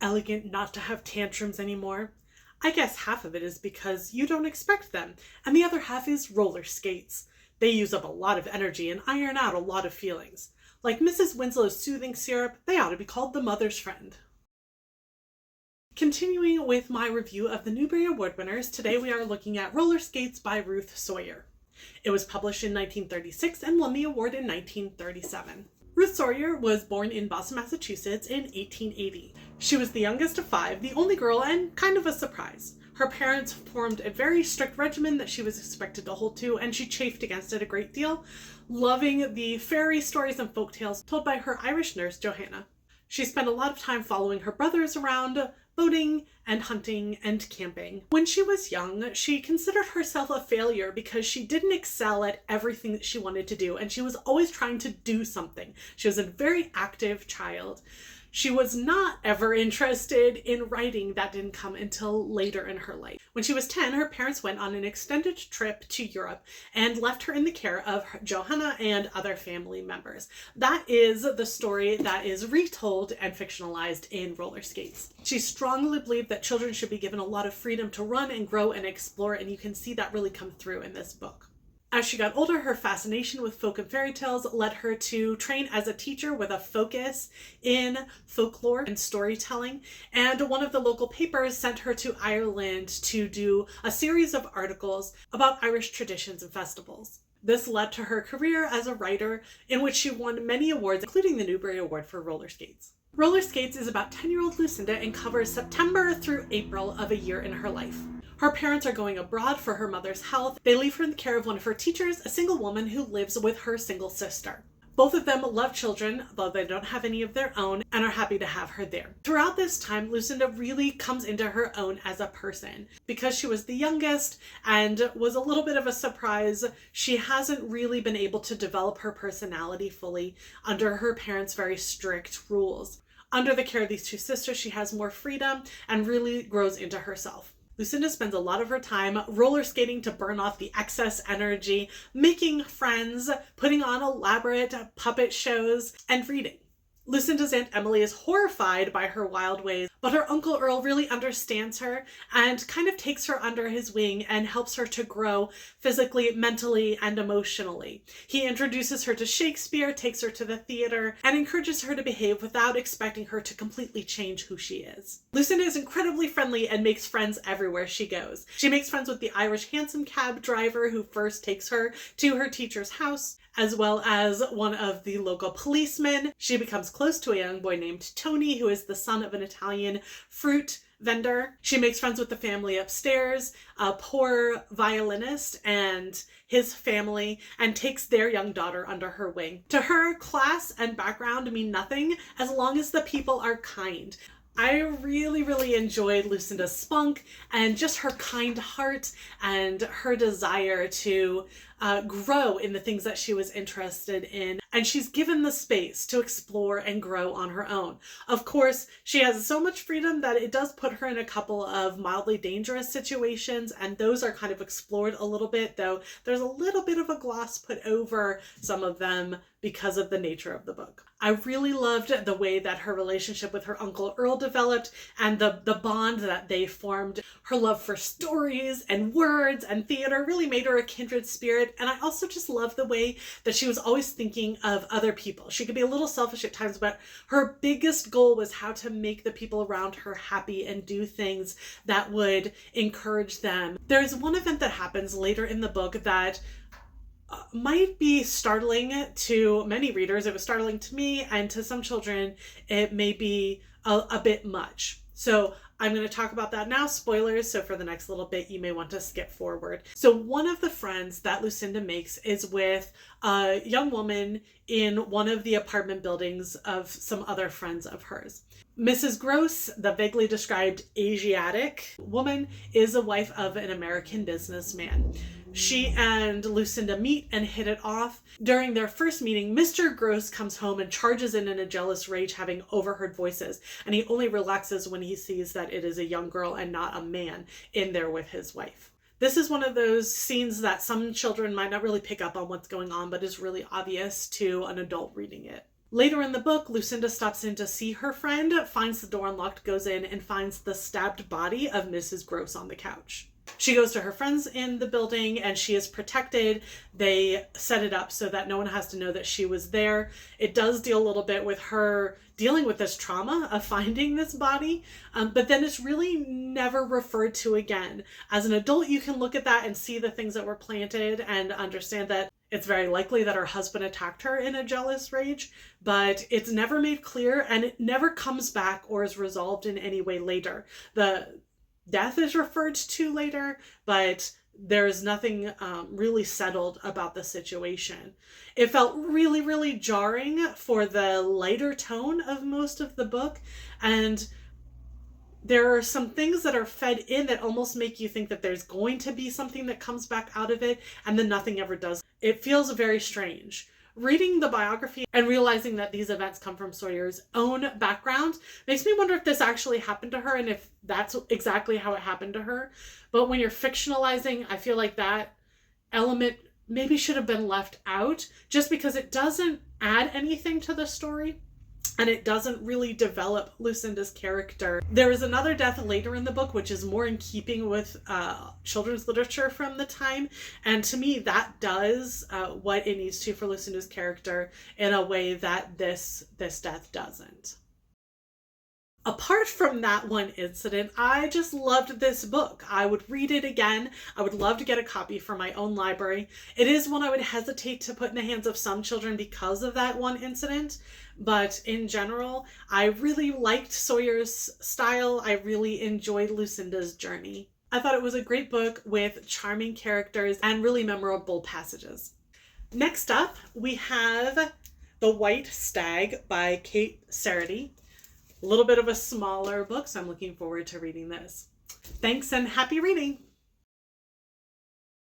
elegant not to have tantrums anymore? I guess half of it is because you don't expect them, and the other half is roller skates. They use up a lot of energy and iron out a lot of feelings. Like Mrs. Winslow's soothing syrup, they ought to be called the mother's friend. Continuing with my review of the Newbery Award winners, today we are looking at Roller Skates by Ruth Sawyer. It was published in 1936 and won the award in 1937. Ruth Sawyer was born in Boston, Massachusetts in 1880. She was the youngest of 5, the only girl, and kind of a surprise. Her parents formed a very strict regimen that she was expected to hold to, and she chafed against it a great deal, loving the fairy stories and folktales told by her Irish nurse, Johanna. She spent a lot of time following her brothers around, boating and hunting and camping. When she was young, she considered herself a failure because she didn't excel at everything that she wanted to do, and she was always trying to do something. She was a very active child. She was not ever interested in writing. That didn't come until later in her life. When she was 10, her parents went on an extended trip to Europe and left her in the care of Johanna and other family members. That is the story that is retold and fictionalized in Roller Skates. She strongly believed that children should be given a lot of freedom to run and grow and explore, and you can see that really come through in this book. As she got older, her fascination with folk and fairy tales led her to train as a teacher with a focus in folklore and storytelling, and one of the local papers sent her to Ireland to do a series of articles about Irish traditions and festivals. This led to her career as a writer, in which she won many awards, including the Newbery Award for Roller Skates. Roller Skates is about 10-year-old Lucinda and covers September through April of a year in her life. Her parents are going abroad for her mother's health. They leave her in the care of one of her teachers, a single woman who lives with her single sister. Both of them love children, though they don't have any of their own, and are happy to have her there. Throughout this time, Lucinda really comes into her own as a person. Because she was the youngest and was a little bit of a surprise, she hasn't really been able to develop her personality fully under her parents' very strict rules. Under the care of these two sisters, she has more freedom and really grows into herself. Lucinda spends a lot of her time roller skating to burn off the excess energy, making friends, putting on elaborate puppet shows, and reading. Lucinda's Aunt Emily is horrified by her wild ways, but her Uncle Earl really understands her and kind of takes her under his wing and helps her to grow physically, mentally, and emotionally. He introduces her to Shakespeare, takes her to the theater, and encourages her to behave without expecting her to completely change who she is. Lucinda is incredibly friendly and makes friends everywhere she goes. She makes friends with the Irish hansom cab driver who first takes her to her teacher's house, as well as one of the local policemen. She becomes close to a young boy named Tony, who is the son of an Italian fruit vendor. She makes friends with the family upstairs, a poor violinist and his family, and takes their young daughter under her wing. To her, class and background mean nothing as long as the people are kind. I really enjoyed Lucinda's spunk and just her kind heart and her desire to grow in the things that she was interested in. And she's given the space to explore and grow on her own. Of course, she has so much freedom that it does put her in a couple of mildly dangerous situations, and those are kind of explored a little bit, though there's a little bit of a gloss put over some of them because of the nature of the book. I really loved the way that her relationship with her Uncle Earl developed and the bond that they formed. Her love for stories and words and theater really made her a kindred spirit. And I also just love the way that she was always thinking of other people. She could be a little selfish at times, but her biggest goal was how to make the people around her happy and do things that would encourage them. There's one event that happens later in the book that might be startling to many readers. It was startling to me, and to some children it may be a bit much. So I'm going to talk about that now. Spoilers, so for the next little bit you may want to skip forward. So one of the friends that Lucinda makes is with a young woman in one of the apartment buildings of some other friends of hers. Mrs. Gross, the vaguely described Asiatic woman, is a wife of an American businessman. She and Lucinda meet and hit it off. During their first meeting, Mr. Gross comes home and charges in a jealous rage, having overheard voices, and he only relaxes when he sees that it is a young girl and not a man in there with his wife. This is one of those scenes that some children might not really pick up on what's going on, but is really obvious to an adult reading it. Later in the book, Lucinda stops in to see her friend, finds the door unlocked, goes in, and finds the stabbed body of Mrs. Gross on the couch. She goes to her friends in the building and she is protected. They set it up so that no one has to know that she was there. It does deal a little bit with her dealing with this trauma of finding this body, but then it's really never referred to again. As an adult, you can look at that and see the things that were planted and understand that it's very likely that her husband attacked her in a jealous rage, but it's never made clear and it never comes back or is resolved in any way later. The death is referred to later, but there's nothing really settled about the situation. It felt really, really jarring for the lighter tone of most of the book, and there are some things that are fed in that almost make you think that there's going to be something that comes back out of it, and then nothing ever does. It feels very strange. Reading the biography and realizing that these events come from Sawyer's own background makes me wonder if this actually happened to her and if that's exactly how it happened to her. But when you're fictionalizing, I feel like that element maybe should have been left out just because it doesn't add anything to the story and it doesn't really develop Lucinda's character. There is another death later in the book, which is more in keeping with children's literature from the time. And to me, that does what it needs to for Lucinda's character in a way that this death doesn't. Apart from that one incident, I just loved this book. I would read it again. I would love to get a copy for my own library. It is one I would hesitate to put in the hands of some children because of that one incident. But in general, I really liked Sawyer's style. I really enjoyed Lucinda's journey. I thought it was a great book with charming characters and really memorable passages. Next up, we have The White Stag by Kate Cerity. A little bit of a smaller book, so I'm looking forward to reading this. Thanks and happy reading!